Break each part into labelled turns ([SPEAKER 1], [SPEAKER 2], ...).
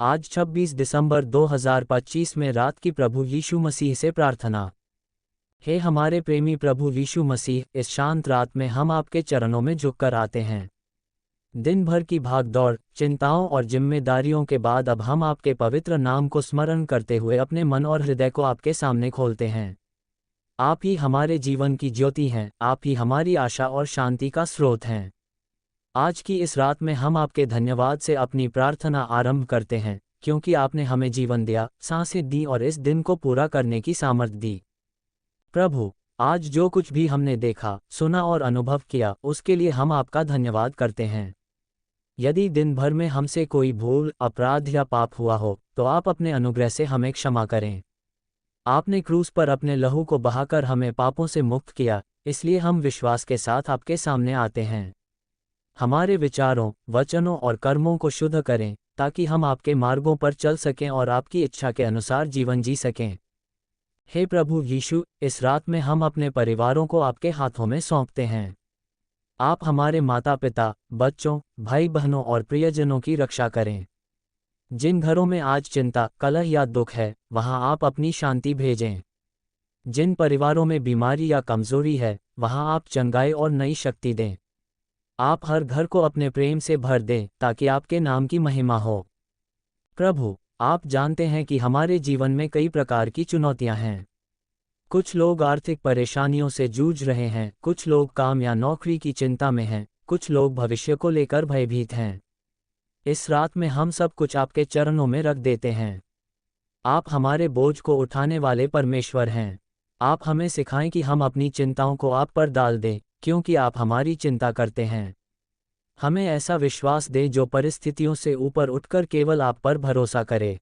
[SPEAKER 1] आज 26 दिसंबर 2025 में रात की प्रभु यीशु मसीह से प्रार्थना। हे हमारे प्रेमी प्रभु यीशु मसीह, इस शांत रात में हम आपके चरणों में झुककर आते हैं। दिन भर की भागदौड़, चिंताओं और जिम्मेदारियों के बाद अब हम आपके पवित्र नाम को स्मरण करते हुए अपने मन और हृदय को आपके सामने खोलते हैं। आप ही हमारे जीवन की ज्योति हैं, आप ही हमारी आशा और शांति का स्रोत हैं। आज की इस रात में हम आपके धन्यवाद से अपनी प्रार्थना आरंभ करते हैं, क्योंकि आपने हमें जीवन दिया, सांसें दी और इस दिन को पूरा करने की सामर्थ्य दी। प्रभु, आज जो कुछ भी हमने देखा, सुना और अनुभव किया, उसके लिए हम आपका धन्यवाद करते हैं। यदि दिन भर में हमसे कोई भूल, अपराध या पाप हुआ हो, तो आप अपने अनुग्रह से हमें क्षमा करें। आपने क्रूस पर अपने लहू को बहाकर हमें पापों से मुक्त किया, इसलिए हम विश्वास के साथ आपके सामने आते हैं। हमारे विचारों, वचनों और कर्मों को शुद्ध करें, ताकि हम आपके मार्गों पर चल सकें और आपकी इच्छा के अनुसार जीवन जी सकें। हे प्रभु यीशु, इस रात में हम अपने परिवारों को आपके हाथों में सौंपते हैं। आप हमारे माता पिता, बच्चों, भाई बहनों और प्रियजनों की रक्षा करें। जिन घरों में आज चिंता, कलह या दुख है, वहां आप अपनी शांति भेजें। जिन परिवारों में बीमारी या कमजोरी है, वहां आप चंगाई और नई शक्ति दें। आप हर घर को अपने प्रेम से भर दें, ताकि आपके नाम की महिमा हो। प्रभु, आप जानते हैं कि हमारे जीवन में कई प्रकार की चुनौतियां हैं। कुछ लोग आर्थिक परेशानियों से जूझ रहे हैं, कुछ लोग काम या नौकरी की चिंता में हैं, कुछ लोग भविष्य को लेकर भयभीत हैं। इस रात में हम सब कुछ आपके चरणों में रख देते हैं। आप हमारे बोझ को उठाने वाले परमेश्वर हैं। आप हमें सिखाएं कि हम अपनी चिंताओं को आप पर डाल दें, क्योंकि आप हमारी चिंता करते हैं। हमें ऐसा विश्वास दें जो परिस्थितियों से ऊपर उठकर केवल आप पर भरोसा करे।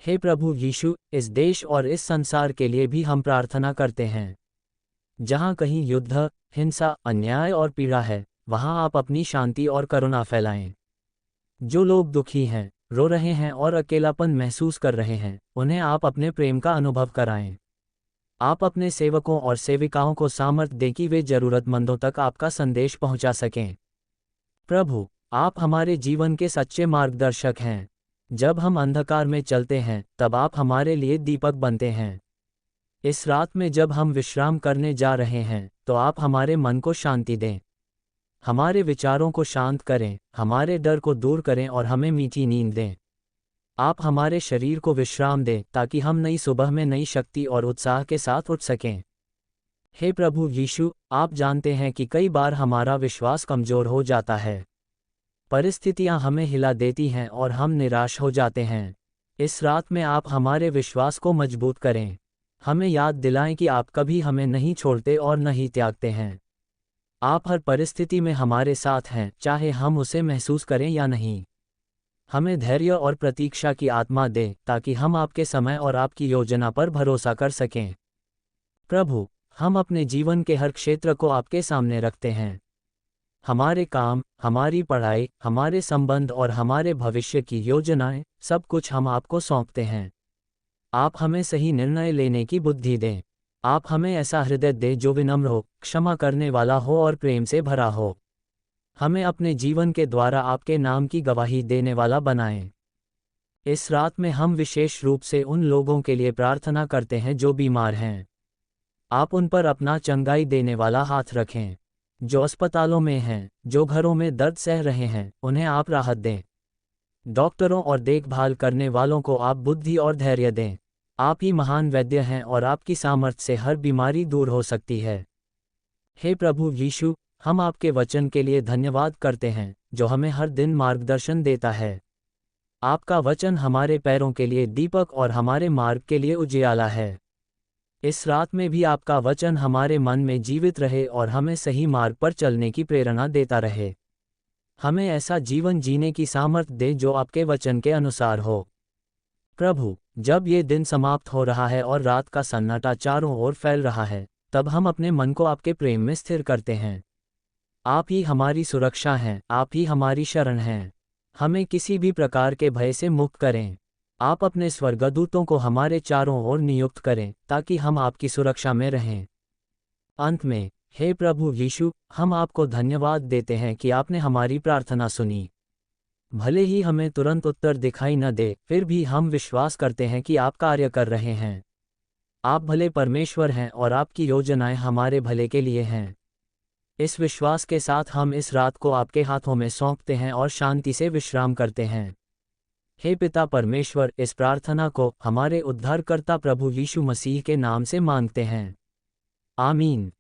[SPEAKER 1] हे प्रभु यीशु, इस देश और इस संसार के लिए भी हम प्रार्थना करते हैं। जहाँ कहीं युद्ध, हिंसा, अन्याय और पीड़ा है, वहाँ आप अपनी शांति और करुणा फैलाएं। जो लोग दुखी हैं, रो रहे हैं और अकेलापन महसूस कर रहे हैं, उन्हें आप अपने प्रेम का अनुभव कराएं। आप अपने सेवकों और सेविकाओं को सामर्थ्य दें कि वे जरूरतमंदों तक आपका संदेश पहुंचा सकें। प्रभु, आप हमारे जीवन के सच्चे मार्गदर्शक हैं। जब हम अंधकार में चलते हैं, तब आप हमारे लिए दीपक बनते हैं। इस रात में जब हम विश्राम करने जा रहे हैं, तो आप हमारे मन को शांति दें। हमारे विचारों को शांत करें, हमारे डर को दूर करें और हमें मीठी नींद दें। आप हमारे शरीर को विश्राम दें, ताकि हम नई सुबह में नई शक्ति और उत्साह के साथ उठ सकें। हे प्रभु यीशु, आप जानते हैं कि कई बार हमारा विश्वास कमजोर हो जाता है। परिस्थितियां हमें हिला देती हैं और हम निराश हो जाते हैं। इस रात में आप हमारे विश्वास को मजबूत करें। हमें याद दिलाएं कि आप कभी हमें नहीं छोड़ते और नहीं त्यागते हैं। आप हर परिस्थिति में हमारे साथ हैं, चाहे हम उसे महसूस करें या नहीं। हमें धैर्य और प्रतीक्षा की आत्मा दें, ताकि हम आपके समय और आपकी योजना पर भरोसा कर सकें। प्रभु, हम अपने जीवन के हर क्षेत्र को आपके सामने रखते हैं। हमारे काम, हमारी पढ़ाई, हमारे संबंध और हमारे भविष्य की योजनाएं, सब कुछ हम आपको सौंपते हैं। आप हमें सही निर्णय लेने की बुद्धि दें। आप हमें ऐसा हृदय दें जो विनम्र हो, क्षमा करने वाला हो और प्रेम से भरा हो। हमें अपने जीवन के द्वारा आपके नाम की गवाही देने वाला बनाएं। इस रात में हम विशेष रूप से उन लोगों के लिए प्रार्थना करते हैं जो बीमार हैं। आप उन पर अपना चंगाई देने वाला हाथ रखें। जो अस्पतालों में हैं, जो घरों में दर्द सह रहे हैं, उन्हें आप राहत दें। डॉक्टरों और देखभाल करने वालों को आप बुद्धि और धैर्य दें। आप ही महान वैद्य हैं और आपकी सामर्थ्य से हर बीमारी दूर हो सकती है। हे प्रभु यीशु, हम आपके वचन के लिए धन्यवाद करते हैं, जो हमें हर दिन मार्गदर्शन देता है। आपका वचन हमारे पैरों के लिए दीपक और हमारे मार्ग के लिए उजियाला है। इस रात में भी आपका वचन हमारे मन में जीवित रहे और हमें सही मार्ग पर चलने की प्रेरणा देता रहे। हमें ऐसा जीवन जीने की सामर्थ्य दे जो आपके वचन के अनुसार हो। प्रभु, जब ये दिन समाप्त हो रहा है और रात का सन्नाटा चारों ओर फैल रहा है, तब हम अपने मन को आपके प्रेम में स्थिर करते हैं। आप ही हमारी सुरक्षा हैं, आप ही हमारी शरण हैं। हमें किसी भी प्रकार के भय से मुक्त करें। आप अपने स्वर्गदूतों को हमारे चारों ओर नियुक्त करें, ताकि हम आपकी सुरक्षा में रहें। अंत में, हे प्रभु यीशु, हम आपको धन्यवाद देते हैं कि आपने हमारी प्रार्थना सुनी। भले ही हमें तुरंत उत्तर दिखाई न दे, फिर भी हम विश्वास करते हैं कि आप कार्य कर रहे हैं। आप भले परमेश्वर हैं और आपकी योजनाएं हमारे भले के लिए हैं। इस विश्वास के साथ हम इस रात को आपके हाथों में सौंपते हैं और शांति से विश्राम करते हैं। हे पिता परमेश्वर, इस प्रार्थना को हमारे उद्धारकर्ता प्रभु यीशु मसीह के नाम से मांगते हैं। आमीन।